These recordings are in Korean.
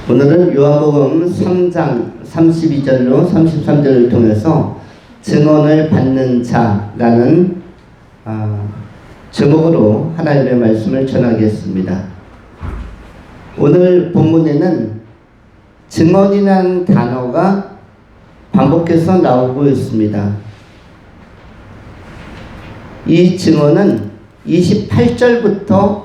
오늘은 요한복음 3장 32절로 33절을 통해서 증언을 받는 자라는 제목으로 하나님의 말씀을 전하겠습니다. 오늘 본문에는 증언이라는 단어가 반복해서 나오고 있습니다. 이 증언은 28절부터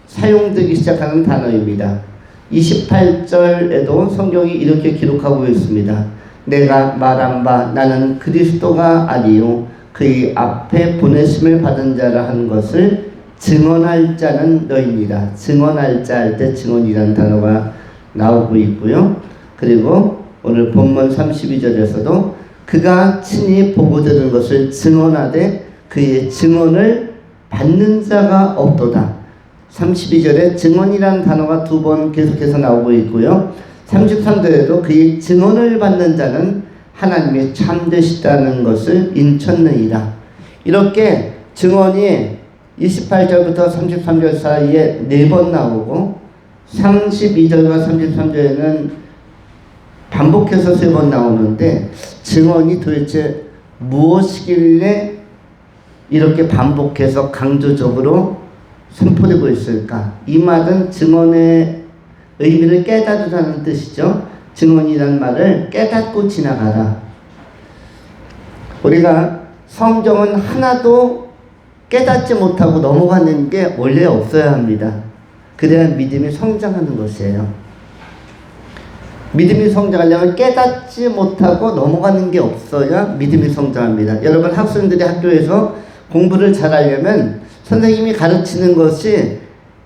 사용되기 시작하는 단어입니다. 28절에도 성경이 이렇게 기록하고 있습니다. 내가 말한 바 나는 그리스도가 아니요 그의 앞에 보내심을 받은 자라 한 것을 증언할 자는 너희니라. 증언할 자 할 때 증언이라는 단어가 나오고 있고요. 그리고 오늘 본문 32절에서도 그가 친히 보고 들은 것을 증언하되 그의 증언을 받는 자가 없도다. 32절에 증언이라는 단어가 두 번 계속해서 나오고 있고요. 33절에도 그의 증언을 받는 자는 하나님이 참되시다는 것을 인쳤느니라. 이렇게 증언이 28절부터 33절 사이에 4번 나오고 32절과 33절에는 반복해서 3번 나오는데 증언이 도대체 무엇이길래 이렇게 반복해서 강조적으로 선포되고 있을까? 이 말은 증언의 의미를 깨달으라는 뜻이죠. 증언이라는 말을 깨닫고 지나가라. 우리가 성경은 하나도 깨닫지 못하고 넘어가는 게 원래 없어야 합니다. 그래야 믿음이 성장하는 것이에요. 믿음이 성장하려면 깨닫지 못하고 넘어가는 게 없어야 믿음이 성장합니다. 여러분 학생들이 학교에서 공부를 잘하려면 선생님이 가르치는 것이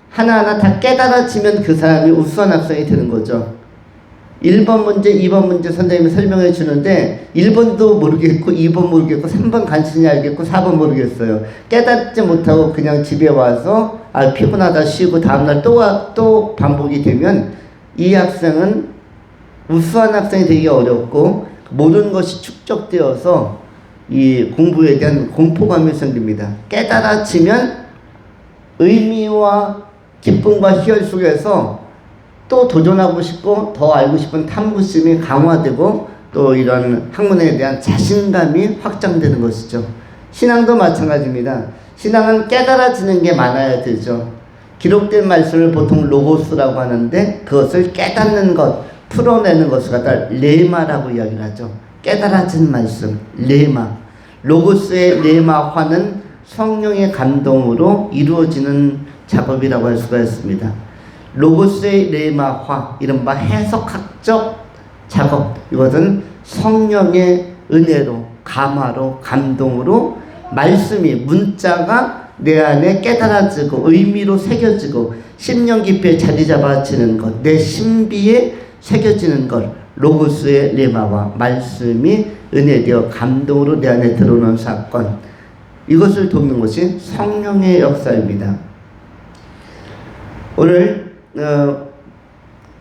하나하나 다 깨달아지면 그 사람이 우수한 학생이 되는 거죠. 1번 문제, 2번 문제 선생님이 설명해 주는데 1번도 모르겠고 2번 모르겠고 3번 간신히 알겠고 4번 모르겠어요. 깨닫지 못하고 그냥 집에 와서 피곤하다 쉬고 다음날 또 반복이 되면 이 학생은 우수한 학생이 되기 어렵고 모든 것이 축적되어서 이 공부에 대한 공포감이 생깁니다. 깨달아지면 의미와 기쁨과 희열 속에서 또 도전하고 싶고 더 알고 싶은 탐구심이 강화되고 또 이런 학문에 대한 자신감이 확장되는 것이죠. 신앙도 마찬가지입니다. 신앙은 깨달아지는 게 많아야 되죠. 기록된 말씀을 보통 로고스라고 하는데 그것을 깨닫는 것, 풀어내는 것을 갖다 레마라고 이야기를 하죠. 깨달아진 말씀, 레마. 로고스의 레마화는 성령의 감동으로 이루어지는 작업이라고 할 수가 있습니다. 로고스의 레마화, 이른바 해석학적 작업, 이것은 성령의 은혜로, 감화로, 감동으로 말씀이, 문자가 내 안에 깨달아지고 의미로 새겨지고 심령 깊이 자리 잡아지는 것, 내 신비에 새겨지는 것, 로고스의 레마와 말씀이 은혜되어 감동으로 내 안에 들어오는 사건, 이것을 돕는 것이 성령의 역사입니다. 오늘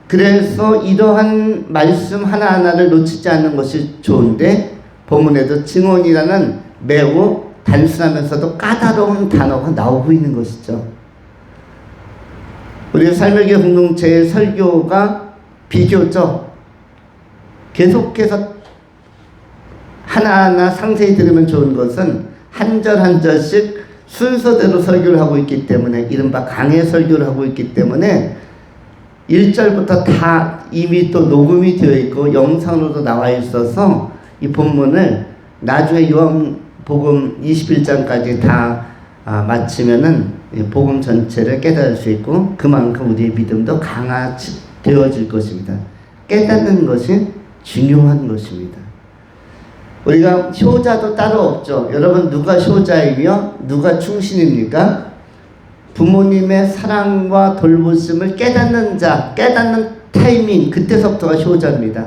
그래서 이러한 말씀 하나하나를 놓치지 않는 것이 좋은데 본문에도 증언이라는 매우 단순하면서도 까다로운 단어가 나오고 있는 것이죠. 우리 삶의 교회 공동체의 설교가 비교적 계속해서 하나하나 상세히 들으면 좋은 것은 한 절 한 절씩 순서대로 설교를 하고 있기 때문에 이른바 강해 설교를 하고 있기 때문에 1절부터 다 이미 또 녹음이 되어 있고 영상으로도 나와 있어서 이 본문을 나중에 요한복음 21장까지 다 마치면은 복음 전체를 깨달을 수 있고 그만큼 우리의 믿음도 강화되어질 것입니다. 깨닫는 것이 중요한 것입니다. 우리가 효자도 따로 없죠. 여러분 누가 효자이며 누가 충신입니까? 부모님의 사랑과 돌보심을 깨닫는 자, 깨닫는 타이밍, 그때서부터가 효자입니다.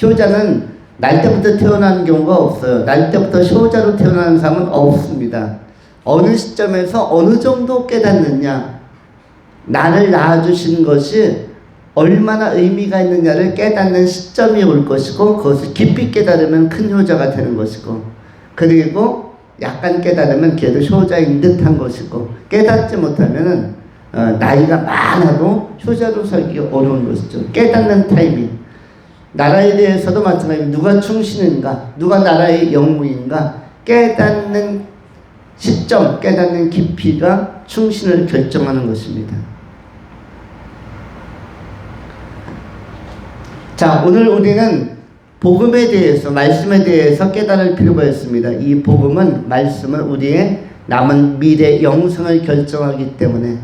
효자는 날 때부터 태어나는 경우가 없어요. 날 때부터 효자로 태어나는 사람은 없습니다. 어느 시점에서 어느 정도 깨닫느냐, 나를 낳아주신 것이 얼마나 의미가 있느냐를 깨닫는 시점이 올 것이고 그것을 깊이 깨달으면 큰 효자가 되는 것이고 그리고 약간 깨달으면 걔도 효자인 듯한 것이고 깨닫지 못하면은 나이가 많아도 효자로 살기 어려운 것이죠. 깨닫는 타이밍. 나라에 대해서도 마찬가지입니다. 누가 충신인가, 누가 나라의 영웅인가, 깨닫는 시점, 깨닫는 깊이가 충신을 결정하는 것입니다. 자, 오늘 우리는 복음에 대해서, 말씀에 대해서 깨달을 필요가 있습니다. 이 복음은, 말씀은 우리의 남은 미래 영생을 결정하기 때문에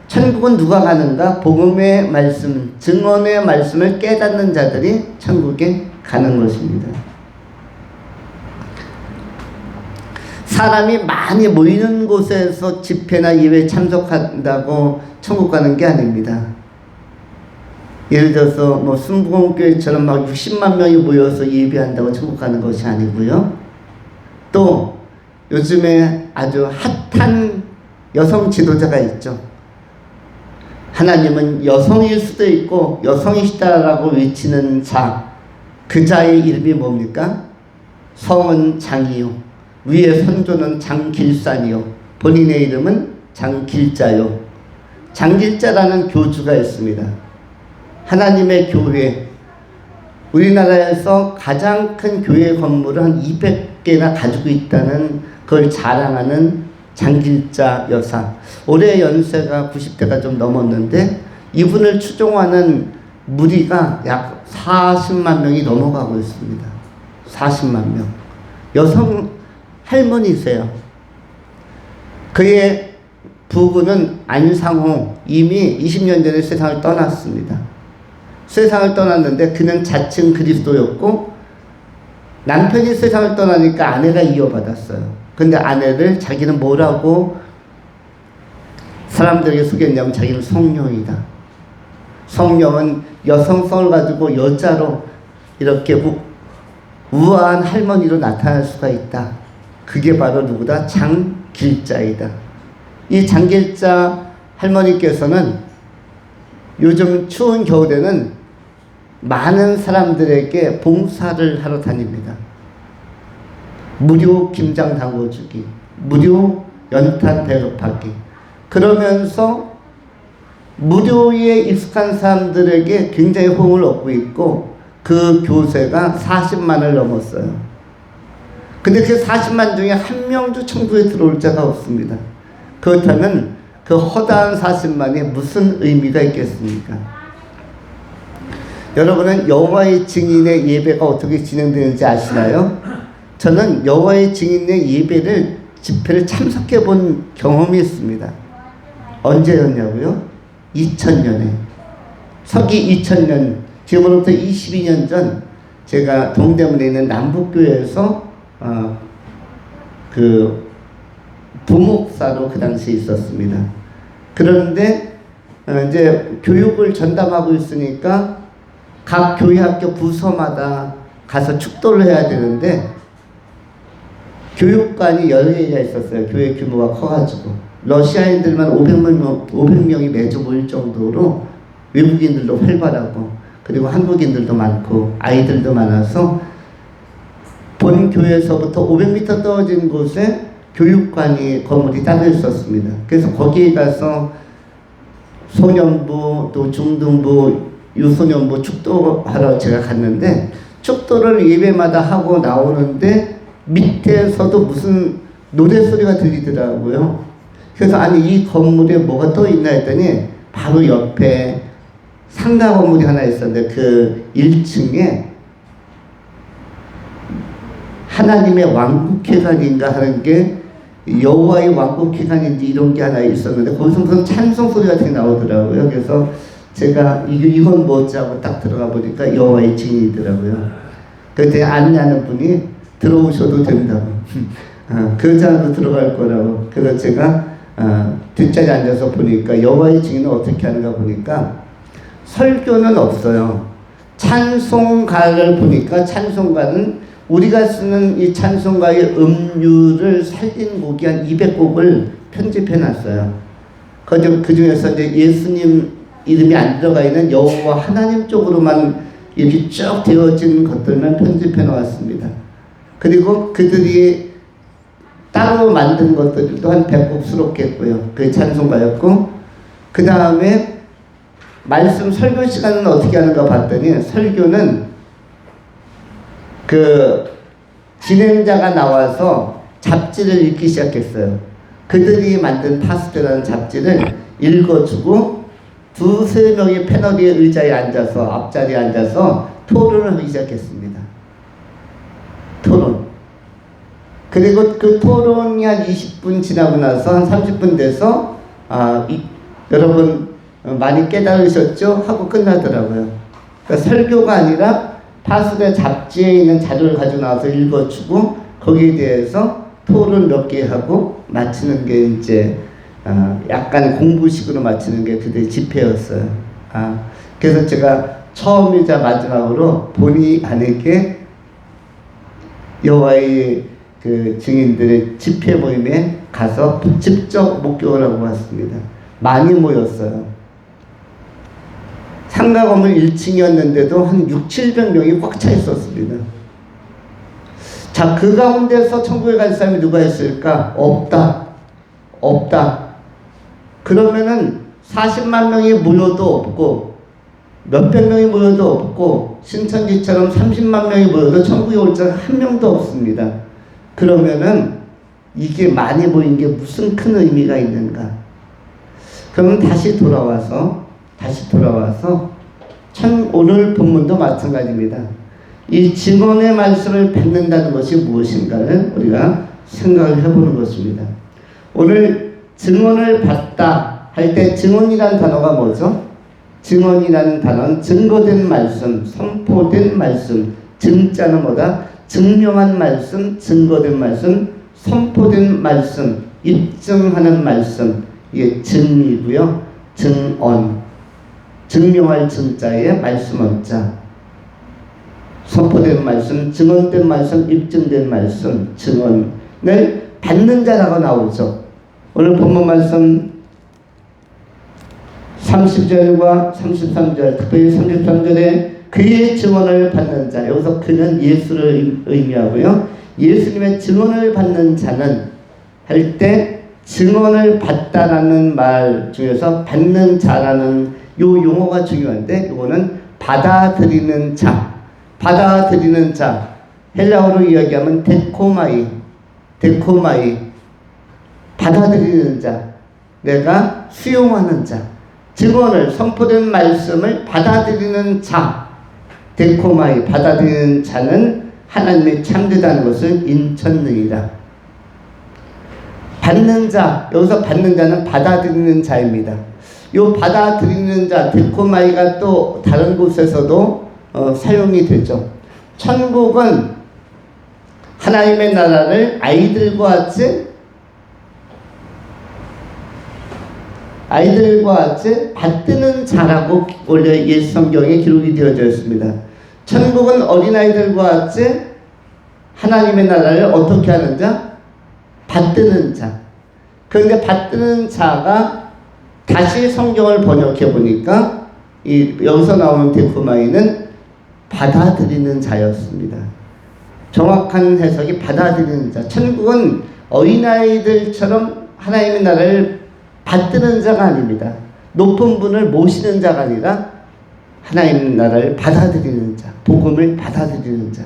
천국은 누가 가는가? 복음의 말씀, 증언의 말씀을 깨닫는 자들이 천국에 가는 것입니다. 사람이 많이 모이는 곳에서 집회나 예배에 참석한다고 천국 가는 게 아닙니다. 예를 들어서 뭐 순복음교회처럼 막 60만 명이 모여서 예배한다고 천국 가는 것이 아니고요. 또 요즘에 아주 핫한 여성 지도자가 있죠. 하나님은 여성일 수도 있고 여성이시다라고 외치는 자, 그 자의 이름이 뭡니까? 성은 장이요, 위의 선조는 장길산이요, 본인의 이름은 장길자요. 장길자라는 교주가 있습니다. 하나님의 교회, 우리나라에서 가장 큰 교회 건물을 한 200개나 가지고 있다는 걸 자랑하는 장길자 여사. 올해 연세가 90대가 좀 넘었는데 이분을 추종하는 무리가 약 40만 명이 넘어가고 있습니다. 40만 명. 여성 할머니세요. 그의 부부는 안상호, 이미 20년 전에 세상을 떠났습니다. 세상을 떠났는데 그는 자칭 그리스도였고 남편이 세상을 떠나니까 아내가 이어받았어요. 근데 아내를 자기는 뭐라고 사람들에게 소개했냐면 자기는 성령이다. 성령은 여성성을 가지고 여자로 이렇게 우아한 할머니로 나타날 수가 있다. 그게 바로 누구다? 장길자이다. 이 장길자 할머니께서는 요즘 추운 겨울에는 많은 사람들에게 봉사를 하러 다닙니다. 무료 김장 담궈주기, 무료 연탄 배급하기. 그러면서 무료에 익숙한 사람들에게 굉장히 호응을 얻고 있고 그 교세가 40만을 넘었어요. 근데 그 40만 중에 한 명도 천국에 들어올 자가 없습니다. 그렇다면 그 허다한 40만이 무슨 의미가 있겠습니까? 여러분은 여호와의 증인의 예배가 어떻게 진행되는지 아시나요? 저는 여호와의 증인의 예배를, 집회를 참석해 본 경험이 있습니다. 언제였냐고요? 2000년에. 서기 2000년, 지금으로부터 22년 전 제가 동대문에 있는 남북교회에서 그 부목사로 그 당시에 있었습니다. 그런데 이제 교육을 전담하고 있으니까 각 교회학교 부서마다 가서 축도를 해야 되는데 교육관이 여러 개가 있었어요. 교회 규모가 커가지고 러시아인들만 500명이 매주 모일 정도로 외국인들도 활발하고 그리고 한국인들도 많고 아이들도 많아서 본 교회에서부터 500m 떨어진 곳에 교육관이 건물이 따로 있었습니다. 그래서 거기에 가서 소년부 또 중등부 유소년부 축도하러 제가 갔는데 축도를 예배마다 하고 나오는데 밑에서도 무슨 노래소리가 들리더라고요. 그래서 아니 이 건물에 뭐가 또 있나 했더니 바로 옆에 상가 건물이 하나 있었는데 그 1층에 하나님의 왕국회관인가 하는 게 여호와의 왕국회관인지 이런 게 하나 있었는데 거기서 무슨 찬송 소리 같은 게 나오더라고요. 그래서 제가 이건 뭐지 하고 딱 들어가 보니까 여호와의 증인이더라고요. 그때 안내하는 분이 들어오셔도 된다고. 그자도 들어갈 거라고. 그래서 제가 뒷자리에 앉아서 보니까 여호와의 증인은 어떻게 하는가 보니까 설교는 없어요. 찬송가를 보니까 찬송가는 우리가 쓰는 이 찬송가의 음률을 살린 곡이 한 200곡을 편집해 놨어요. 그 중에서 이제 예수님 이름이 안 들어가 있는 여호와 하나님 쪽으로만 이렇게 쭉 되어진 것들만 편집해 놓았습니다. 그리고 그들이 따로 만든 것들도 한 100곡 수록했고요. 그게 찬송가였고 그 다음에 말씀 설교 시간은 어떻게 하는가 봤더니 설교는 그 진행자가 나와서 잡지를 읽기 시작했어요. 그들이 만든 파스텔이라는 잡지를 읽어주고 두세 명이 패널의 의자에 앉아서 앞자리에 앉아서 토론을 하기 시작했습니다. 토론. 그리고 그 토론이 한 20분 지나고 나서 한 30분 돼서 여러분 많이 깨달으셨죠? 하고 끝나더라고요. 그러니까 설교가 아니라 파스텔 잡지에 있는 자료를 가지고 나와서 읽어주고 거기에 대해서 토론 몇 개 하고 마치는 게 이제 약간 공부식으로 마치는 게 그들의 집회였어요. 그래서 제가 처음이자 마지막으로 본의 아니게 여호와의 그 증인들의 집회 모임에 가서 직접 목격을 하고 왔습니다. 많이 모였어요. 상가 건물 1층이었는데도 한 600~700명이 꽉 차 있었습니다. 자, 그 가운데서 천국에 갈 사람이 누가 있을까? 없다. 그러면은 40만 명이 모여도 없고 몇백 명이 모여도 없고 신천지처럼 30만 명이 모여도 천국에 올 자가 한 명도 없습니다. 그러면은 이게 많이 모인 게 무슨 큰 의미가 있는가? 그러면 다시 돌아와서 오늘 본문도 마찬가지입니다. 이 증언의 말씀을 뱉는다는 것이 무엇인가를 우리가 생각을 해보는 것입니다. 오늘 증언을 받다 할 때 증언이라는 단어가 뭐죠? 증언이라는 단어는 증거된 말씀, 선포된 말씀, 증자는 뭐다? 증명한 말씀, 증거된 말씀, 선포된 말씀, 입증하는 말씀, 이게 증이고요. 증언, 증명할 증자에 말씀할 자, 선포된 말씀, 증언된 말씀, 입증된 말씀, 증언을 받는 자라고 나오죠. 오늘 본문 말씀 30절과 33절, 특별히 33절에 그의 증언을 받는 자, 여기서 그는 예수를 의미하고요. 예수님의 증언을 받는 자는 할 때 증언을 받다라는 말 중에서 받는 자라는 요 용어가 중요한데 이거는 받아들이는 자, 헬라어로 이야기하면 데코마이, 받아들이는 자, 내가 수용하는 자, 증언을 선포된 말씀을 받아들이는 자, 데코마이, 받아들이는 자는 하나님의 참되다는 것을 인천느니라. 받는 자, 여기서 받는 자는 받아들이는 자입니다. 요 받아들이는 자, 데코마이가 또 다른 곳에서도 사용이 되죠. 천국은 하나님의 나라를 아이들과 같이 받드는 자라고 원래 옛 성경에 기록이 되어져 있습니다. 천국은 어린아이들과 같이 하나님의 나라를 어떻게 하는 자? 받드는 자. 그런데 받드는 자가 다시 성경을 번역해 보니까 여기서 나오는 데코마이는 받아들이는 자였습니다. 정확한 해석이 받아들이는 자. 천국은 어린아이들처럼 하나님의 나라를 받드는 자가 아닙니다. 높은 분을 모시는 자가 아니라 하나님의 나라를 받아들이는 자, 복음을 받아들이는 자.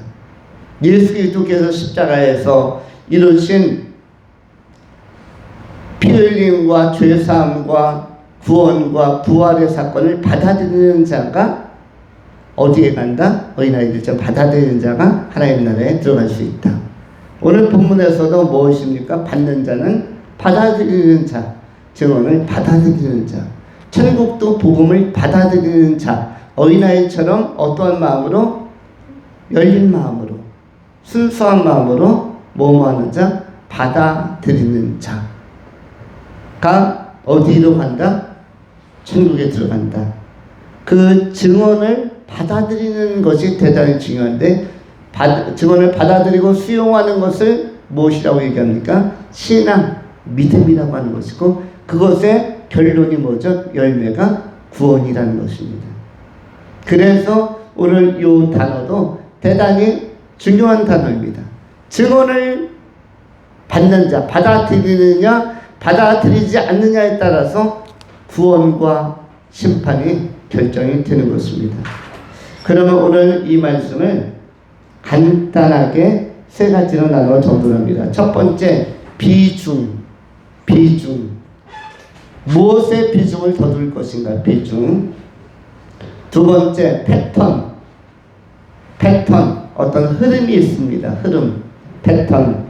예수 그리스도께서 십자가에서 이루신 피 흘림과 죄사함과 구원과 부활의 사건을 받아들이는 자가 어디에 간다? 어린아이들처럼 받아들이는 자가 하나님의 나라에 들어갈 수 있다. 오늘 본문에서도 무엇입니까? 받는 자는 받아들이는 자, 증언을 받아들이는 자. 천국도 복음을 받아들이는 자, 어린아이처럼 어떠한 마음으로? 열린 마음으로, 순수한 마음으로 뭐하는 자? 받아들이는 자가 어디로 간다? 천국에 들어간다. 그 증언을 받아들이는 것이 대단히 중요한데 증언을 받아들이고 수용하는 것을 무엇이라고 얘기합니까? 신앙, 믿음이라고 하는 것이고 그것의 결론이 뭐죠? 열매가 구원이라는 것입니다. 그래서 오늘 이 단어도 대단히 중요한 단어입니다. 증언을 받는 자, 받아들이느냐 받아들이지 않느냐에 따라서 구원과 심판이 결정이 되는 것입니다. 그러면 오늘 이 말씀을 간단하게 세 가지로 나누어 정돈합니다. 첫 번째, 비중. 무엇에 비중을 더 둘 것인가? 비중. 두 번째, 패턴. 어떤 흐름이 있습니다. 흐름, 패턴.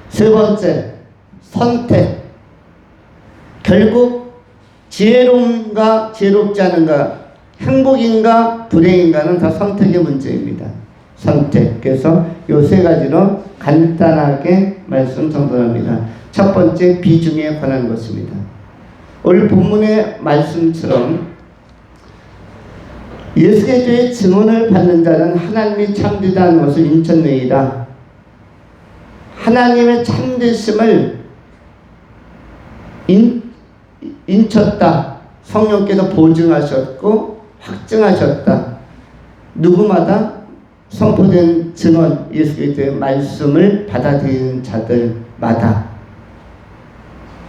세 번째, 선택. 결국 지혜로운가 지혜롭지 않은가, 행복인가 불행인가는 다 선택의 문제입니다. 선택. 그래서 이 세 가지로 간단하게 말씀 정돈합니다. 첫 번째, 비중에 관한 것입니다. 오늘 본문의 말씀처럼 예수 그리스도의 증언을 받는 자는 하나님이 참되다는 것을 인천내이다. 하나님의 참되심을 인쳤다. 성령께서 보증하셨고 확증하셨다. 누구마다 선포된 증언, 예수 그리스도의 말씀을 받아들이는 자들마다.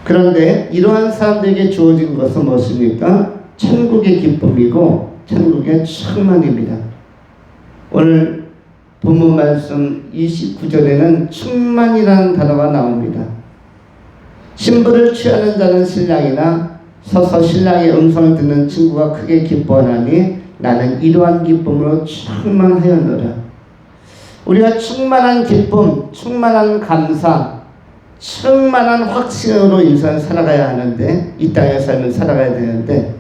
그런데 이러한 사람들에게 주어진 것은 무엇입니까? 천국의 기쁨이고 천국의 충만입니다. 오늘 본문 말씀 29절에는 충만이라는 단어가 나옵니다. 신부를 취하는 자는 신랑이나 서서 신랑의 음성을 듣는 친구가 크게 기뻐하나니 나는 이러한 기쁨으로 충만하였노라. 우리가 충만한 기쁨, 충만한 감사, 충만한 확신으로 인생을 살아가야 하는데, 이 땅의 삶을 살아가야 되는데,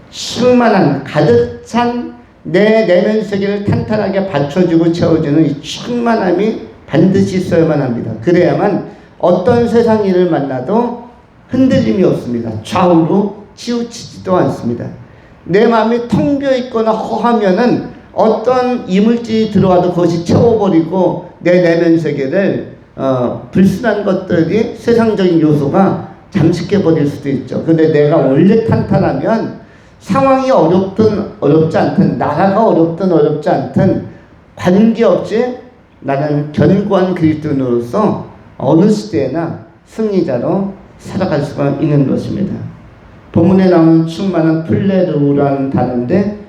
충만한 가득 찬 내 내면 세계를 탄탄하게 받쳐주고 채워주는 이 충만함이 반드시 있어야만 합니다. 그래야만 어떤 세상 일을 만나도 흔들림이 없습니다. 좌우로 치우치지도 않습니다. 내 마음이 텅 비어 있거나 허하면은 어떤 이물질이 들어와도 그것이 채워버리고 내 내면 세계를 불순한 것들이, 세상적인 요소가 잠식해버릴 수도 있죠. 근데 내가 원래 탄탄하면 상황이 어렵든 어렵지 않든, 나라가 어렵든 어렵지 않든 관계없이 나는 견고한 그리스도인으로서 어느 시대에나 승리자로 살아갈 수가 있는 것입니다. 본문에 나오는 충만한 플레르라는 단어인데,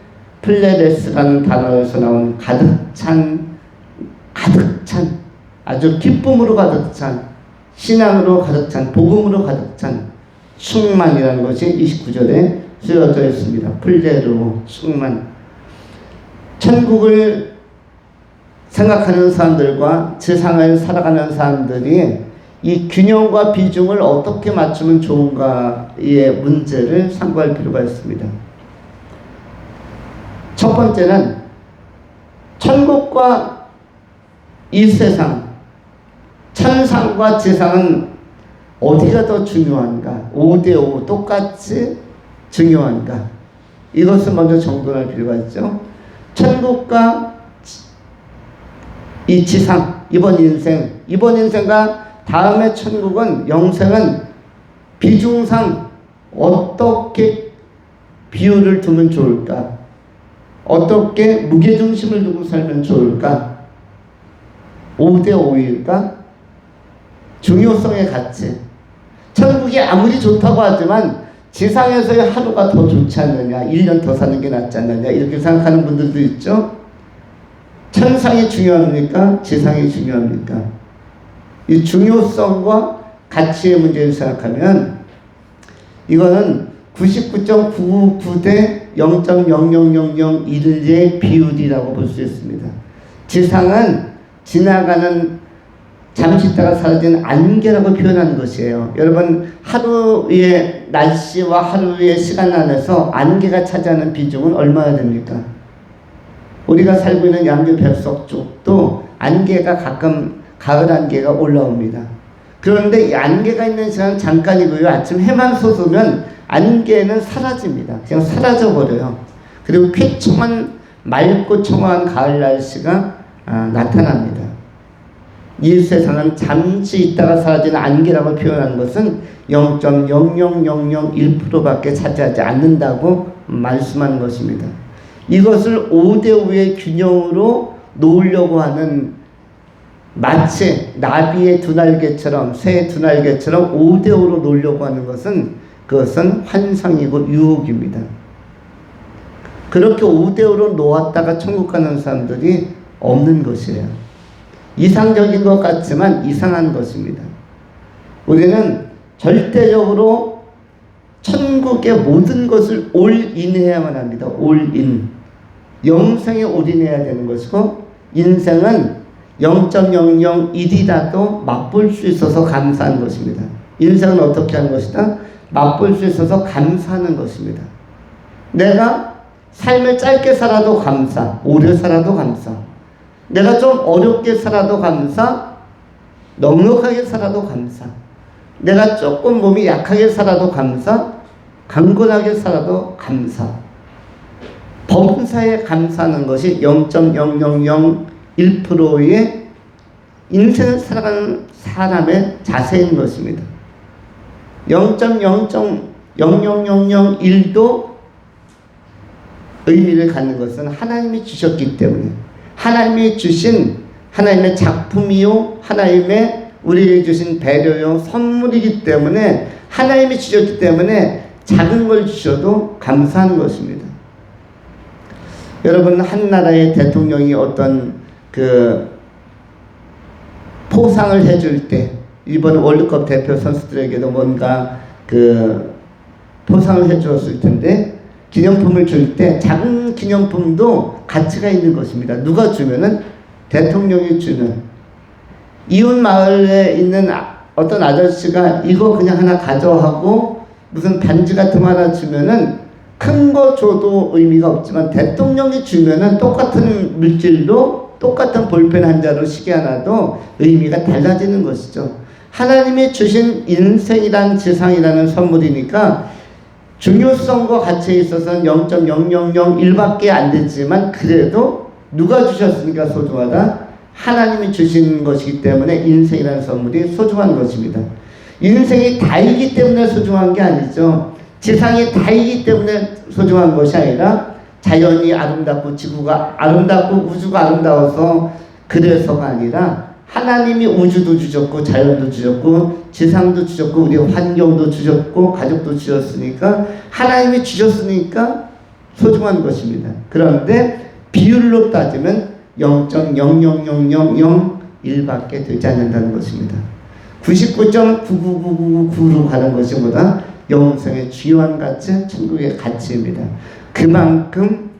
플레레스라는 단어에서 나온 가득 찬, 아주 기쁨으로 가득 찬, 신앙으로 가득 찬, 복음으로 가득 찬 충만이라는 것이 29절에 쓰여져 있습니다. 플레르, 충만. 천국을 생각하는 사람들과 세상을 살아가는 사람들이 이 균형과 비중을 어떻게 맞추면 좋은가의 문제를 상고할 필요가 있습니다. 첫 번째는 천국과 이 세상, 천상과 지상은 어디가 더 중요한가? 5대5 똑같이 중요한가? 이것을 먼저 정돈할 필요가 있죠. 천국과 이 지상, 이번 인생과 다음의 천국은, 영생은 비중상 어떻게 비율을 두면 좋을까? 어떻게 무게중심을 두고 살면 좋을까? 5대5일까? 중요성의 가치. 천국이 아무리 좋다고 하지만 지상에서의 하루가 더 좋지 않느냐, 1년 더 사는 게 낫지 않느냐, 이렇게 생각하는 분들도 있죠. 천상이 중요합니까? 지상이 중요합니까? 이 중요성과 가치의 문제를 생각하면 이거는 99.999대 0.00001의 비율이라고 볼 수 있습니다. 지상은 지나가는, 잠시 있다가 사라지는 안개라고 표현하는 것이에요. 여러분, 하루의 날씨와 하루의 시간 안에서 안개가 차지하는 비중은 얼마나 됩니까? 우리가 살고 있는 양주 벽속 쪽도 안개가 가끔, 가을 안개가 올라옵니다. 그런데 이 안개가 있는 시간은 잠깐이고요. 아침 해만 솟으면 안개는 사라집니다. 그냥 사라져버려요. 그리고 쾌청한, 맑고 청아한 가을 날씨가 나타납니다. 이 세상은 잠시 있다가 사라지는 안개라고 표현하는 것은 0.00001%밖에 차지하지 않는다고 말씀하는 것입니다. 이것을 5대5의 균형으로 놓으려고 하는, 마치 나비의 두 날개처럼, 새의 두 날개처럼 5대5로 놓으려고 하는 것은 그것은 환상이고 유혹입니다. 그렇게 5대5로 놓았다가 천국 가는 사람들이 없는 것이에요. 이상적인 것 같지만 이상한 것입니다. 우리는 절대적으로 천국의 모든 것을 올인해야만 합니다. 올인. 영생에 올인해야 되는 것이고, 인생은 0.001이라도 맛볼 수 있어서 감사한 것입니다. 인생은 어떻게 하는 것이다? 맛볼 수 있어서 감사하는 것입니다. 내가 삶을 짧게 살아도 감사, 오래 살아도 감사. 내가 좀 어렵게 살아도 감사, 넉넉하게 살아도 감사. 내가 조금 몸이 약하게 살아도 감사, 강건하게 살아도 감사. 범사에 감사하는 것이 0.0001%의 인생을 살아가는 사람의 자세인 것입니다. 0.0001도 의미를 갖는 것은 하나님이 주셨기 때문에, 하나님이 주신 하나님의 작품이요, 하나님의 우리에게 주신 배려요, 선물이기 때문에, 하나님이 주셨기 때문에 작은 걸 주셔도 감사한 것입니다. 여러분, 한 나라의 대통령이 어떤 포상을 해줄 때, 이번 월드컵 대표 선수들에게도 뭔가 포상을 해주었을 텐데, 기념품을 줄 때 작은 기념품도 가치가 있는 것입니다. 누가 주면은 대통령이 주는. 이웃 마을에 있는 어떤 아저씨가 이거 그냥 하나 가져하고 무슨 반지 같은 거 하나 주면은 큰 거 줘도 의미가 없지만, 대통령이 주면은 똑같은 물질로 똑같은 볼펜 한 자루 시계 하나도 의미가 달라지는 것이죠. 하나님이 주신 인생이란 지상이라는 선물이니까 중요성과 가치에 있어서는 0.0001밖에 안 되지만, 그래도 누가 주셨으니까 소중하다? 하나님이 주신 것이기 때문에 인생이라는 선물이 소중한 것입니다. 인생이 다이기 때문에 소중한 게 아니죠. 지상이 다이기 때문에 소중한 것이 아니라, 자연이 아름답고 지구가 아름답고 우주가 아름다워서 그래서가 아니라, 하나님이 우주도 주셨고 자연도 주셨고 지상도 주셨고 우리 환경도 주셨고 가족도 주셨으니까, 하나님이 주셨으니까 소중한 것입니다. 그런데 비율로 따지면 0.00001밖에 되지 않는다는 것입니다. 99.99999로 가는 것보다 영생의 주요한 가치, 천국의 가치입니다. 그만큼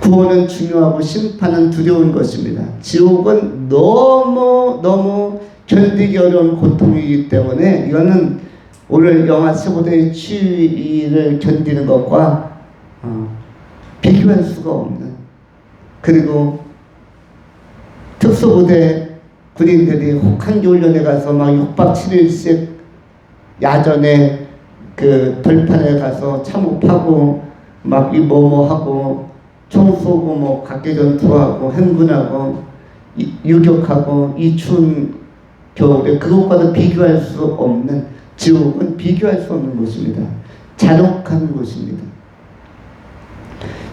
구원은 중요하고 심판은 두려운 것입니다. 지옥은 너무 견디기 어려운 고통이기 때문에, 이거는 오늘 영하 15도의 추위를 견디는 것과 비교할 수가 없는, 그리고 특수부대 군인들이 혹한기훈련에 가서 막 6박 7일씩 야전에 벌판에 가서 참호파고 막 이 하고 총 쏘고 뭐 각개전투하고 행군하고 유격하고 이 추운 겨울에 그것과도 비교할 수 없는, 지옥은 비교할 수 없는 곳입니다. 잔혹한 곳입니다.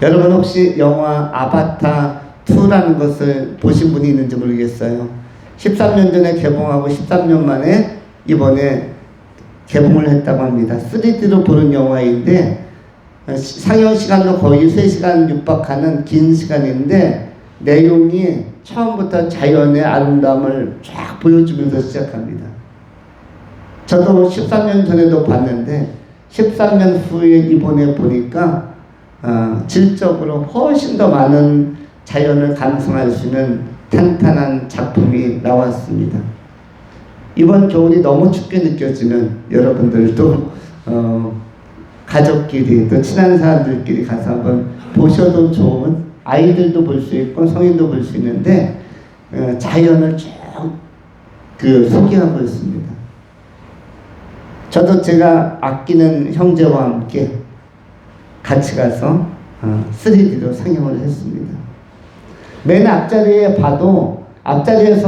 여러분, 혹시 영화 아바타 2라는 것을 보신 분이 있는지 모르겠어요. 13년 전에 개봉하고 13년 만에 이번에 개봉을 했다고 합니다. 3D로 보는 영화인데, 상영 시간도 거의 3시간 육박하는 긴 시간인데, 내용이 처음부터 자연의 아름다움을 쫙 보여주면서 시작합니다. 저도 13년 전에도 봤는데 13년 후에 이번에 보니까 질적으로 훨씬 더 많은 자연을 감상할 수 있는 탄탄한 작품이 나왔습니다. 이번 겨울이 너무 춥게 느껴지면 여러분들도 가족끼리 또 친한 사람들끼리 가서 한번 보셔도 좋은, 아이들도 볼 수 있고 성인도 볼 수 있는데 자연을 쭉 소개하고 있습니다. 저도 제가 아끼는 형제와 함께 같이 가서 3D로 상영을 했습니다. 맨 앞자리에서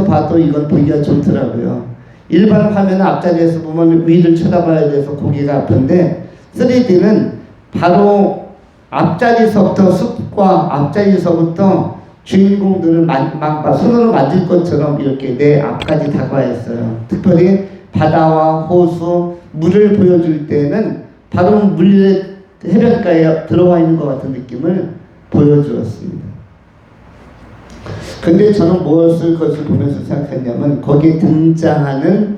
봐도 이건 보기가 좋더라고요. 일반 화면 앞자리에서 보면 위를 쳐다봐야 돼서 고개가 아픈데, 3D는 바로 앞자리에서부터 숲과 앞자리에서부터 주인공들을 막 손으로 만질 것처럼 이렇게 내 앞까지 다가와 있어요. 특별히 바다와 호수, 물을 보여줄 때는 바로 물 해변가에 들어와 있는 것 같은 느낌을 보여주었습니다. 근데 저는 무엇을 그것을 보면서 생각했냐면 거기에 등장하는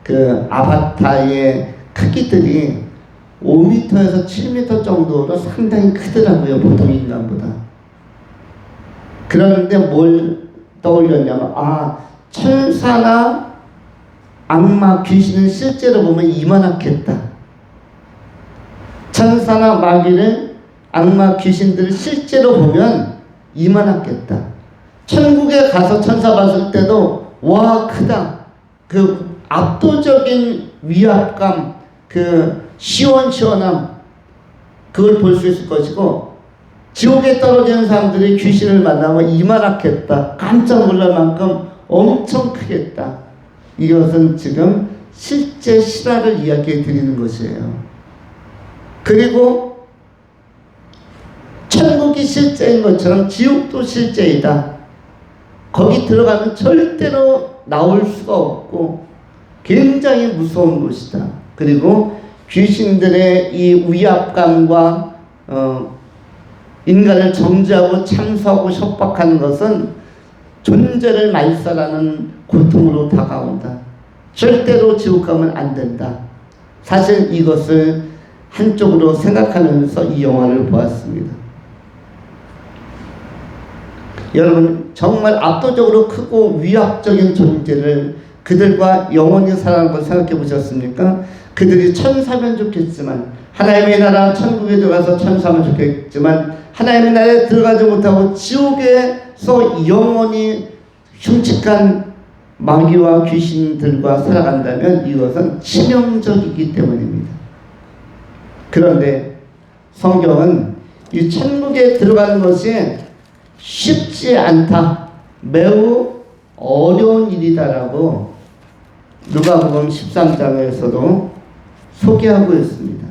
그 아바타의 크기들이 5m에서 7m 정도로 상당히 크더라고요. 보통 인간보다. 그런데 뭘 떠올렸냐면 천사나 악마, 귀신을 실제로 보면 이만하겠다. 천사나 마귀를, 악마, 귀신들을 실제로 보면 이만하겠다. 천국에 가서 천사 봤을 때도 와 크다. 그 압도적인 위압감, 그 시원시원함, 그걸 볼 수 있을 것이고, 지옥에 떨어지는 사람들이 귀신을 만나면 이만하겠다. 깜짝 놀랄 만큼 엄청 크겠다. 이것은 지금 실제 실화를 이야기해 드리는 것이에요. 그리고 천국이 실제인 것처럼 지옥도 실제이다. 거기 들어가면 절대로 나올 수가 없고 굉장히 무서운 곳이다. 그리고 귀신들의 이 위압감과 인간을 정죄하고 참수하고 협박하는 것은 존재를 말살하는 고통으로 다가온다. 절대로 지옥 가면 안 된다. 사실 이것을 한쪽으로 생각하면서 이 영화를 보았습니다. 여러분, 정말 압도적으로 크고 위압적인 존재를 그들과 영원히 살아가는 걸 생각해 보셨습니까? 그들이 천사면 좋겠지만, 하나님의 나라 천국에 들어가서 천사면 좋겠지만, 하나님의 나라에 들어가지 못하고 지옥에서 영원히 흉측한 마귀와 귀신들과 살아간다면 이것은 치명적이기 때문입니다. 그런데 성경은 이 천국에 들어가는 것이 쉽지 않다, 매우 어려운 일이다라고 누가복음 13장에서도 소개하고 있습니다.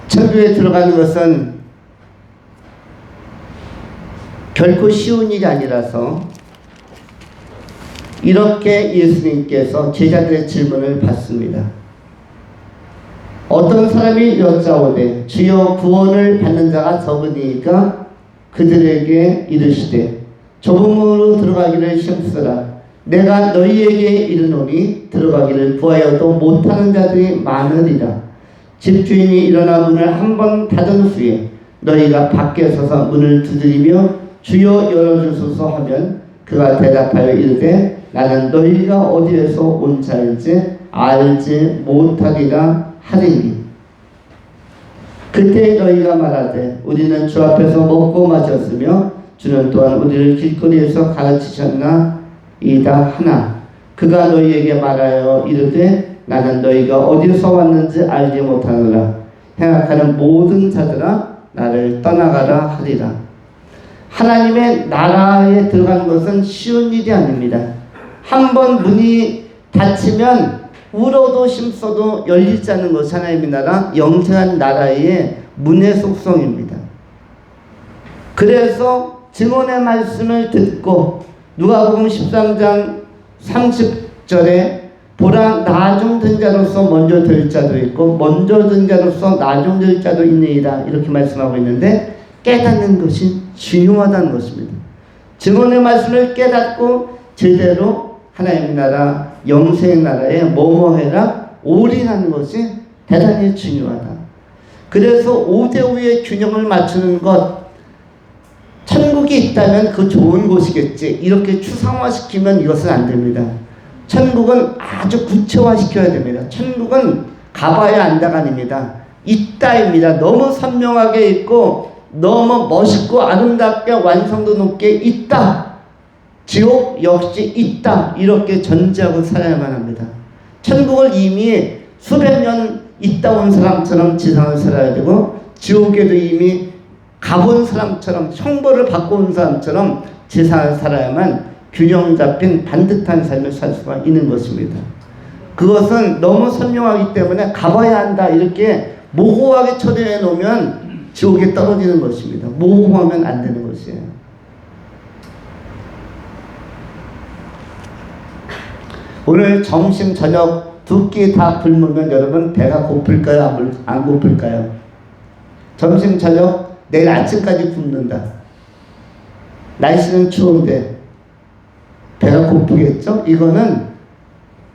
천국에 들어가는 것은 결코 쉬운 일이 아니라서 이렇게 예수님께서 제자들의 질문을 받습니다. 어떤 사람이 여짜오되 주여 구원을 받는 자가 적으니까 그들에게 이르시되 좁은 문으로 들어가기를 힘쓰라. 내가 너희에게 이르노니 들어가기를 구하여도 못하는 자들이 많으리라. 집주인이 일어나 문을 한 번 닫은 후에 너희가 밖에 서서 문을 두드리며 주여 열어주소서 하면 그가 대답하여 이르되 나는 너희가 어디에서 온 자인지 알지 못하리라 하리니 그때 너희가 말하되 우리는 주 앞에서 먹고 마셨으며 주는 또한 우리를 길거리에서 가르치셨나이다 하나 그가 너희에게 말하여 이르되 나는 너희가 어디서 왔는지 알지 못하노라. 행악하는 모든 자들아 나를 떠나가라 하리라. 하나님의 나라에 들어가는 것은 쉬운 일이 아닙니다. 한번 문이 닫히면 울어도 힘써도 열리지 않는 것이 하나님의 나라, 영생한 나라의 문의 속성입니다. 그래서 증언의 말씀을 듣고 누가복음 13장 30절에 보라 나중 든 자로서 먼저 될 자도 있고 먼저 든 자로서 나중 될 자도 있느니라 이렇게 말씀하고 있는데 깨닫는 것이 중요하다는 것입니다. 증언의 말씀을 깨닫고 제대로 하나님의 나라 영생의 나라에 뭐뭐해라 올인하는 것이 대단히 중요하다. 그래서 5대5의 균형을 맞추는 것, 천국이 있다면 그 좋은 곳이겠지 이렇게 추상화시키면 이것은 안 됩니다. 천국은 아주 구체화시켜야 됩니다. 천국은 가봐야 안다가 아닙니다. 있다입니다. 너무 선명하게 있고 너무 멋있고 아름답게 완성도 높게 있다. 지옥 역시 있다. 이렇게 전제하고 살아야만 합니다. 천국을 이미 수백 년 있다 온 사람처럼 지상을 살아야 되고 지옥에도 이미 가본 사람처럼 형벌을 받고 온 사람처럼 지상을 살아야만 균형 잡힌 반듯한 삶을 살 수가 있는 것입니다. 그것은 너무 선명하기 때문에 가봐야 한다 이렇게 모호하게 처리해 놓으면 지옥에 떨어지는 것입니다. 모호하면 안 되는 것이에요. 오늘 점심 저녁 두 끼 다 굶으면 여러분 배가 고플까요? 안 고플까요? 점심 저녁 내일 아침까지 굶는다. 날씨는 추운데 배가 고프겠죠? 이거는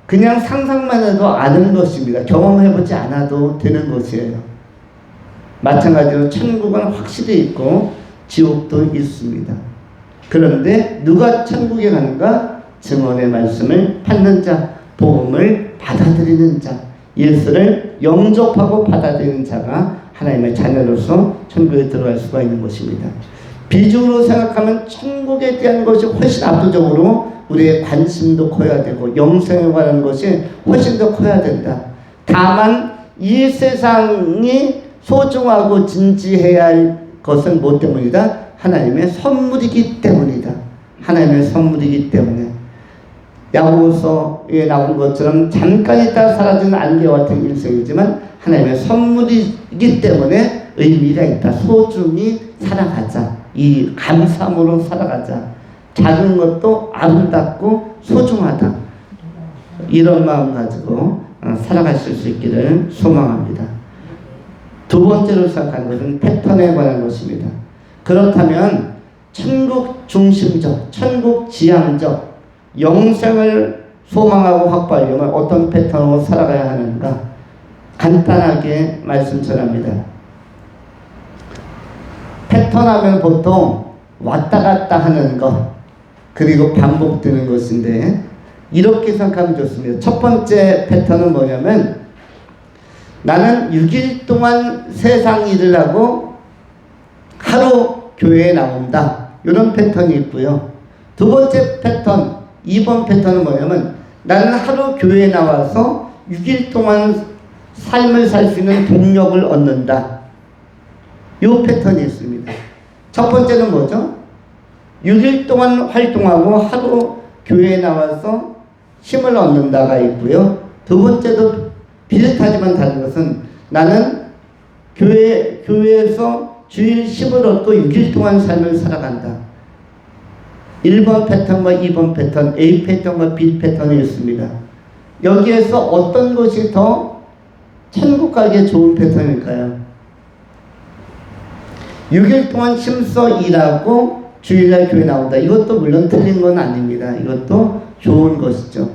그냥 상상만 해도 아는 것입니다. 경험해보지 않아도 되는 것이에요. 마찬가지로 천국은 확실히 있고 지옥도 있습니다. 그런데 누가 천국에 가는가? 증언의 말씀을 받는 자, 복음을 받아들이는 자, 예수를 영접하고 받아들이는 자가 하나님의 자녀로서 천국에 들어갈 수가 있는 것입니다. 비중으로 생각하면 천국에 대한 것이 훨씬 압도적으로 우리의 관심도 커야 되고 영생에 관한 것이 훨씬 더 커야 된다. 다만 이 세상이 소중하고 진지해야 할 것은 무엇 때문이다? 하나님의 선물이기 때문이다. 하나님의 선물이기 때문에 야고보서에 나온 것처럼 잠깐 있다 사라지는 안개와 같은 일생이지만 하나님의 선물이기 때문에 의미가 있다. 소중히 살아가자. 이 감사함으로 살아가자. 작은 것도 아름답고 소중하다. 이런 마음 가지고 살아가실 수 있기를 소망합니다. 두 번째로 생각하는 것은 패턴에 관한 것입니다. 그렇다면 천국 중심적, 천국 지향적 영생을 소망하고 확보하려면 어떤 패턴으로 살아가야 하는가? 간단하게 말씀 전합니다. 패턴하면 보통 왔다 갔다 하는 것, 그리고 반복되는 것인데 이렇게 생각하면 좋습니다. 첫 번째 패턴은 뭐냐면 나는 6일 동안 세상 일을 하고 하루 교회에 나온다. 이런 패턴이 있고요. 두 번째 패턴, 2번 패턴은 뭐냐면 나는 하루 교회에 나와서 6일 동안 삶을 살 수 있는 동력을 얻는다. 이 패턴이 있습니다. 첫 번째는 뭐죠? 6일 동안 활동하고 하루 교회에 나와서 힘을 얻는다가 있고요. 두 번째도 비슷하지만 다른 것은 나는 교회에서 주일 힘을 얻고 6일 동안 삶을 살아간다. 1번 패턴과 2번 패턴, A 패턴과 B 패턴이 있습니다. 여기에서 어떤 것이 더 천국 가기에 좋은 패턴일까요? 6일 동안 힘써 일하고 주일날 교회 나온다. 이것도 물론 틀린 건 아닙니다. 이것도 좋은 것이죠.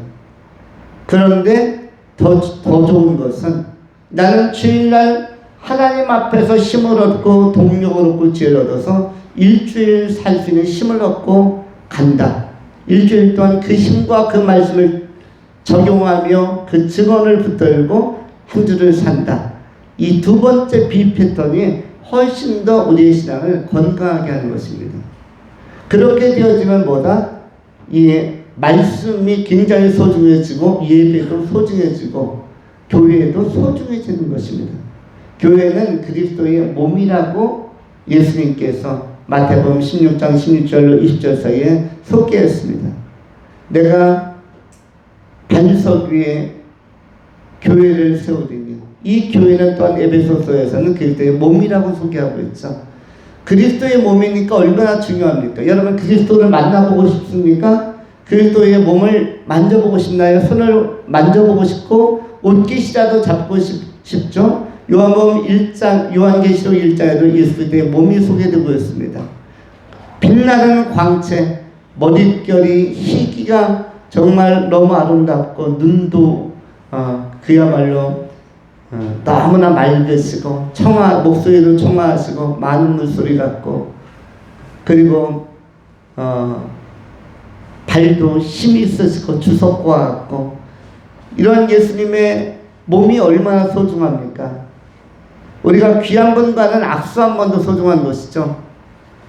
그런데 더 좋은 것은 나는 주일날 하나님 앞에서 힘을 얻고 동력을 얻고 지혜를 얻어서 일주일 살 수 있는 힘을 얻고 간다. 일주일 동안 그 힘과 그 말씀을 적용하며 그 증언을 붙들고 한 주를 산다. 이 두 번째 B 패턴이 훨씬 더 우리의 신앙을 건강하게 하는 것입니다. 그렇게 되어지면 뭐다? 이 말씀이 굉장히 소중해지고 예배도 소중해지고 교회도 소중해지는 것입니다. 교회는 그리스도의 몸이라고 예수님께서 마태복음 16장 16절로 20절 사이에 소개했습니다. 내가 반석 위에 교회를 세우리니 이 교회는 또한 에베소서에서는 그리스도의 몸이라고 소개하고 있죠. 그리스도의 몸이니까 얼마나 중요합니까? 여러분 그리스도를 만나보고 싶습니까? 그리스도의 몸을 만져보고 싶나요? 손을 만져보고 싶고 옷깃이라도 잡고 싶죠? 요한복음 1장, 요한계시록 1장에도 예수의 몸이 소개되고 있습니다. 빛나는 광채, 머릿결이 희기가 정말 너무 아름답고 눈도 그야말로 너무나 맑으시고 목소리도 청아하시고 많은 물소리 같고 그리고 발도 힘이 있으시고 주석과 같고 이런 예수님의 몸이 얼마나 소중합니까? 우리가 귀한 분과는 악수 한 번도 소중한 것이죠.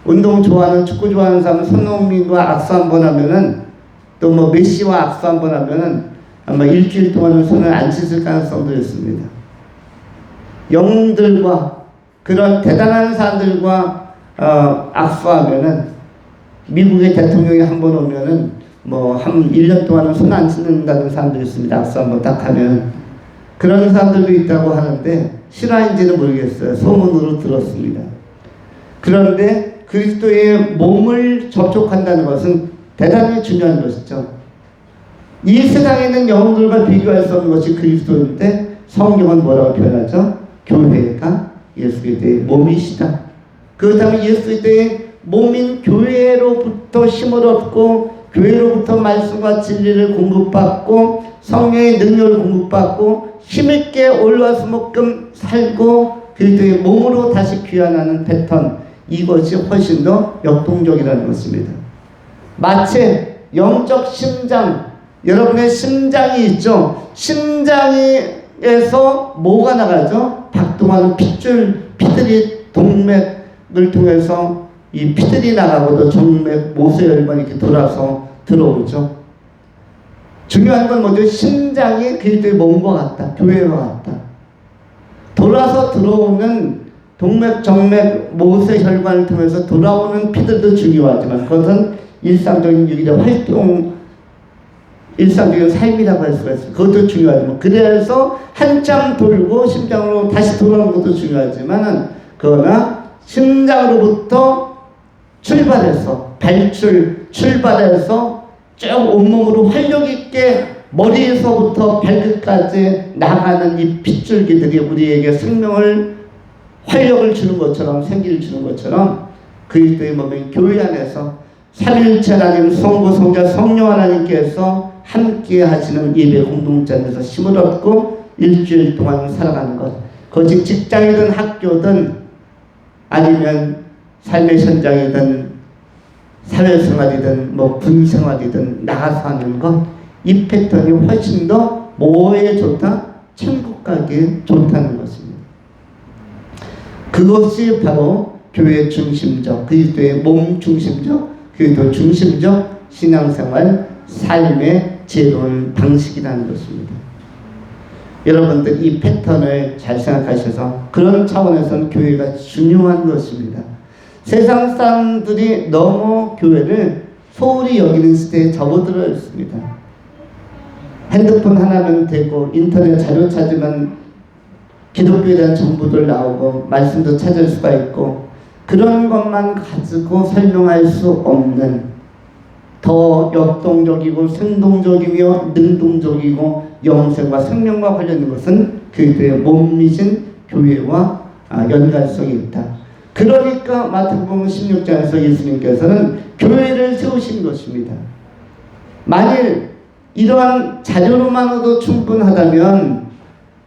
운동 좋아하는 축구 좋아하는 사람은 손흥민과 악수 한 번 하면은 또 뭐 메시와 악수 한 번 하면은 아마 일주일 동안은 손을 안 씻을 가능성도 있습니다. 영웅들과 그런 대단한 사람들과 악수하면은 미국의 대통령이 한 번 오면은 뭐 한 1년 동안은 손 안 씻는다는 사람도 있습니다. 악수 한 번 딱 하면. 그런 사람들도 있다고 하는데 실화인지는 모르겠어요. 소문으로 들었습니다. 그런데 그리스도의 몸을 접촉한다는 것은 대단히 중요한 것이죠. 이 세상에 있는 영혼들과 비교할 수 없는 것이 그리스도인데 성경은 뭐라고 표현하죠? 교회가 예수 그리스도의 몸이시다. 그렇다면 예수 그리스도의 몸인 교회로부터 힘을 얻고 교회로부터 말씀과 진리를 공급받고 성령의 능력을 공급받고 힘있게 올라서만큼 살고 그리스도의 몸으로 다시 귀환하는 패턴, 이것이 훨씬 더 역동적이라는 것입니다. 마치 영적 심장, 여러분의 심장이 있죠. 심장에서 뭐가 나가죠? 박동하는 피들이 동맥을 통해서 이 피들이 나가고도 정맥, 모세혈관이 이렇게 돌아서 들어오죠. 중요한 건 뭐죠? 심장이 그리스도의 몸과 같다. 교회와 같다. 돌아서 들어오는 동맥, 정맥, 모세혈관을 통해서 돌아오는 피들도 중요하지만 그것은 일상적인 유기적 활동, 일상적인 삶이라고 할 수가 있습니다. 그것도 중요하지만 그래서 한참 돌고 심장으로 다시 돌아오는 것도 중요하지만 그러나 심장으로부터 출발해서 출발해서 쭉 온몸으로 활력 있게 머리에서부터 발끝까지 나가는 이 핏줄기들이 우리에게 생명을 활력을 주는 것처럼 생기를 주는 것처럼 그리스도의 몸인 교회 안에서 삼위일체 하나님 성부 성자 성령 하나님께서 함께 하시는 예배 공동체에서 힘을 얻고 일주일 동안 살아가는 것, 그것이 직장이든 학교든 아니면 삶의 현장이든 사회생활이든 뭐 군생활이든 나가서 하는 것, 이 패턴이 훨씬 더 뭐에 좋다? 천국 가기에 좋다는 것입니다. 그것이 바로 교회 중심적, 그리스도의 몸 중심적, 그리스도 중심적 신앙생활, 삶의 제도의 방식이라는 것입니다. 여러분들 이 패턴을 잘 생각하셔서 그런 차원에서는 교회가 중요한 것입니다. 세상 사람들이 너무 교회를 소홀히 여기는 시대에 접어들어 있습니다. 핸드폰 하나면 되고 인터넷 자료 찾으면 기독교에 대한 정보들 나오고 말씀도 찾을 수가 있고 그런 것만 가지고 설명할 수 없는 더 역동적이고 생동적이며 능동적이고 영생과 생명과 관련된 것은 그리스도의 몸이신 교회와 연관성이 있다. 그러니까 마태복음 16장에서 예수님께서는 교회를 세우신 것입니다. 만일 이러한 자료로만으로도 충분하다면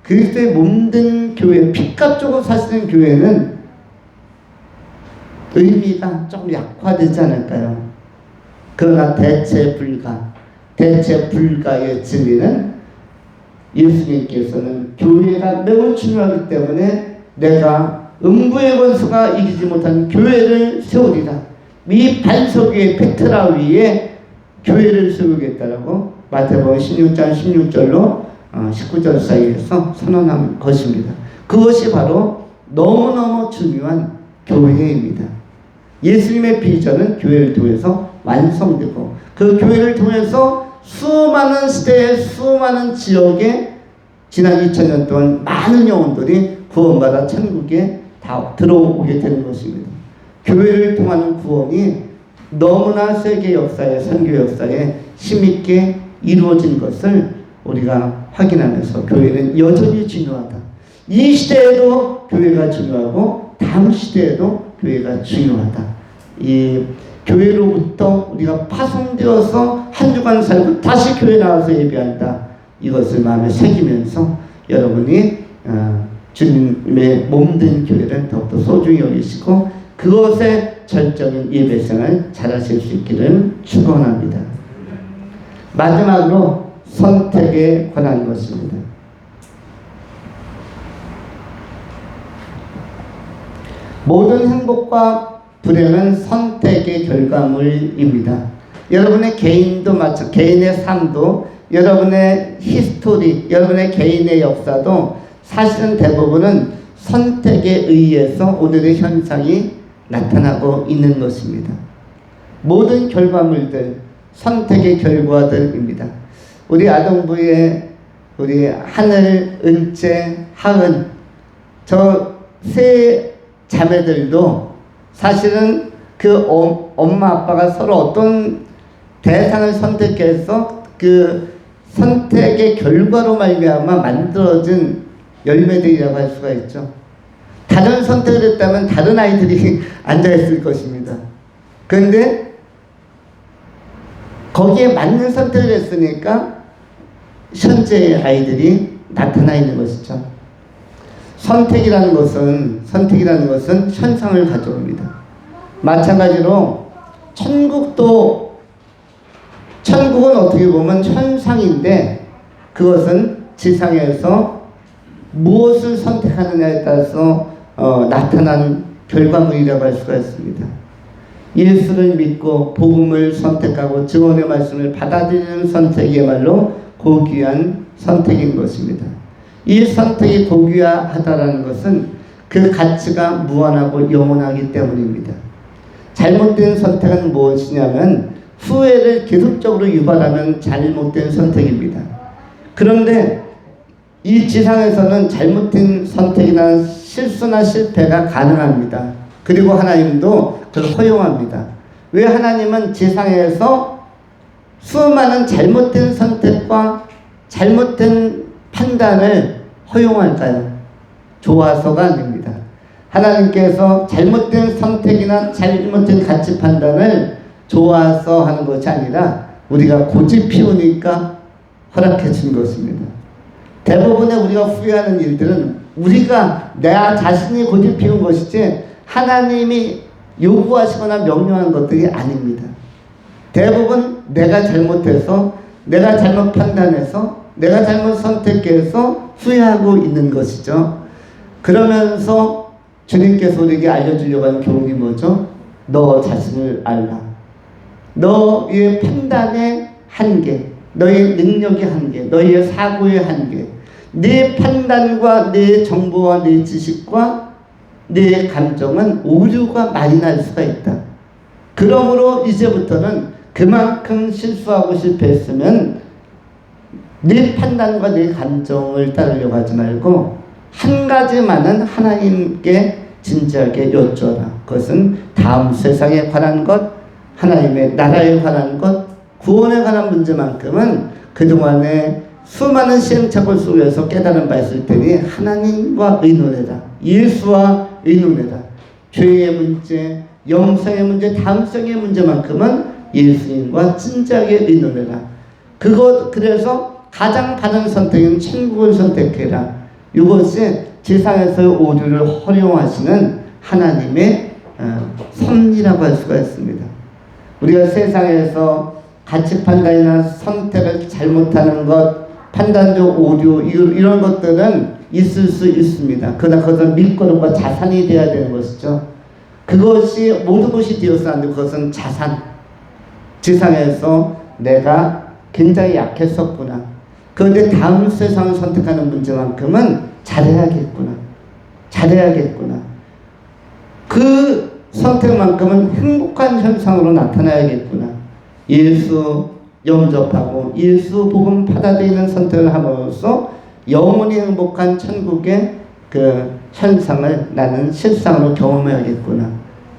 그리스도의 몸된 교회, 피값 주고 사시는 교회는 의미가 조금 약화되지 않을까요? 그러나 대체 불가의 진리는 예수님께서는 교회가 매우 중요하기 때문에 내가 음부의 권수가 이기지 못한 교회를 세우리라. 이 반석 위에 페트라 위에 교회를 세우겠다라고 마태복음 16장 16절로 19절 사이에서 선언한 것입니다. 그것이 바로 너무너무 중요한 교회입니다. 예수님의 비전은 교회를 통해서 완성되고 그 교회를 통해서 수많은 시대에 수많은 지역에 지난 2000년 동안 많은 영혼들이 구원받아 천국에 다 들어오게 되는 것입니다. 교회를 통한 구원이 너무나 세계 역사에 선교 역사에 힘있게 이루어진 것을 우리가 확인하면서 교회는 여전히 중요하다. 이 시대에도 교회가 중요하고 다음 시대에도 교회가 중요하다. 이 교회로부터 우리가 파송되어서 한 주간 살고 다시 교회 나와서 예배한다. 이것을 마음에 새기면서 여러분이 주님의 몸된 교회를 더욱더 소중히 여기시고 그것에 절정인 예배생활 잘하실 수 있기를 축원합니다. 마지막으로 선택에 관한 것입니다. 모든 행복과 불행은 선택의 결과물입니다. 여러분의 개인도 개인의 삶도 여러분의 히스토리, 여러분의 개인의 역사도 사실은 대부분은 선택에 의해서 오늘의 현상이 나타나고 있는 것입니다. 모든 결과물들 선택의 결과들입니다. 우리 아동부의 우리 하늘, 은채, 하은 저 세 자매들도 사실은 그 엄마 아빠가 서로 어떤 대상을 선택해서 그 선택의 결과로 말미암아 만들어진 열매들이라고 할 수가 있죠. 다른 선택을 했다면 다른 아이들이 앉아있을 것입니다. 그런데 거기에 맞는 선택을 했으니까 현재의 아이들이 나타나 있는 것이죠. 선택이라는 것은 현상을 가져옵니다. 마찬가지로 천국은 어떻게 보면 현상인데 그것은 지상에서 무엇을 선택하느냐에 따라서 나타난 결과물이라고 할 수가 있습니다. 예수를 믿고 복음을 선택하고 증언의 말씀을 받아들이는 선택이야말로 고귀한 선택인 것입니다. 이 선택이 고귀하다라는 것은 그 가치가 무한하고 영원하기 때문입니다. 잘못된 선택은 무엇이냐면 후회를 계속적으로 유발하는 잘못된 선택입니다. 그런데 이 지상에서는 잘못된 선택이나 실수나 실패가 가능합니다. 그리고 하나님도 그걸 허용합니다. 왜 하나님은 지상에서 수많은 잘못된 선택과 잘못된 판단을 허용할까요? 좋아서가 아닙니다. 하나님께서 잘못된 선택이나 잘못된 가치 판단을 좋아서 하는 것이 아니라 우리가 고집 피우니까 허락해 준 것입니다. 대부분의 우리가 후회하는 일들은 우리가 내 자신이 고집 피운 것이지 하나님이 요구하시거나 명령한 것들이 아닙니다. 대부분 내가 잘못해서 내가 잘못 판단해서 내가 잘못 선택해서 후회하고 있는 것이죠. 그러면서 주님께서 우리에게 알려주려고 하는 교훈이 뭐죠? 너 자신을 알라. 너의 판단의 한계, 너의 능력의 한계, 너의 사고의 한계, 네 판단과 네 정보와 네 지식과 네 감정은 오류가 많이 날 수가 있다. 그러므로 이제부터는 그만큼 실수하고 실패했으면 네 판단과 네 감정을 따르려고 하지 말고 한 가지만은 하나님께 진지하게 여쭤라. 그것은 다음 세상에 관한 것, 하나님의 나라에 관한 것, 구원에 관한 문제만큼은 그동안에 수많은 시행착오 속에서 깨달은 바 있을 테니 하나님과 의논해라. 예수와 의논해라. 죄의 문제, 영생의 문제, 다음생의 문제만큼은 예수님과 진지하게 의논해라. 그래서 가장 바른 선택은 천국을 선택해라. 이것이 지상에서의 오류를 허용하시는 하나님의 섭리라고 할 수가 있습니다. 우리가 세상에서 가치 판단이나 선택을 잘못하는 것, 판단적 오류 이런 것들은 있을 수 있습니다. 그러나 그것은 밑거름과 자산이 되어야 되는 것이죠. 그것이 모든 것이 되어서 안 되고 그것은 자산. 지상에서 내가 굉장히 약했었구나. 그런데 다음 세상을 선택하는 문제만큼은 잘해야겠구나. 그 선택만큼은 행복한 현상으로 나타나야겠구나. 예수 영접하고 예수 복음 받아들이는 선택을 함으로써 영원히 행복한 천국의 그 현상을 나는 실상으로 경험해야겠구나.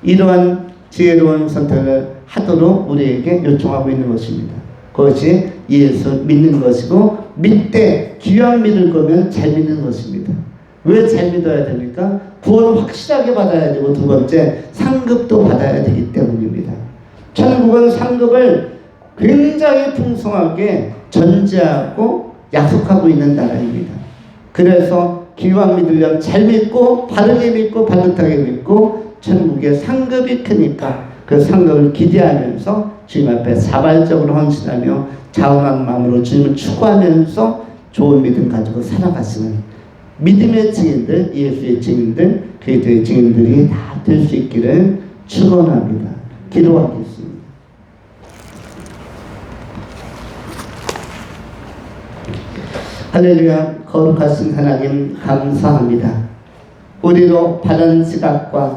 이러한 지혜로운 선택을 하도록 우리에게 요청하고 있는 것입니다. 그것이 예수 믿는 것이고 믿되 귀한 믿을 거면 잘 믿는 것입니다. 왜 잘 믿어야 됩니까? 구원을 확실하게 받아야 되고 두 번째 상급도 받아야 되기 때문입니다. 천국은 상급을 굉장히 풍성하게 전제하고 약속하고 있는 나라입니다. 그래서 귀한 믿으려면 잘 믿고 바르게 믿고 반듯하게 믿고 천국의 상급이 크니까 그 상급을 기대하면서 주님 앞에 자발적으로 헌신하며 자원한 마음으로 주님을 추구하면서 좋은 믿음 가지고 살아가시는 믿음의 증인들, 예수의 증인들, 그리스도의 증인들이 다 될 수 있기를 축원합니다. 기도하겠습니다. 할렐루야. 거룩하신 하나님 감사합니다. 우리로 바른 시각과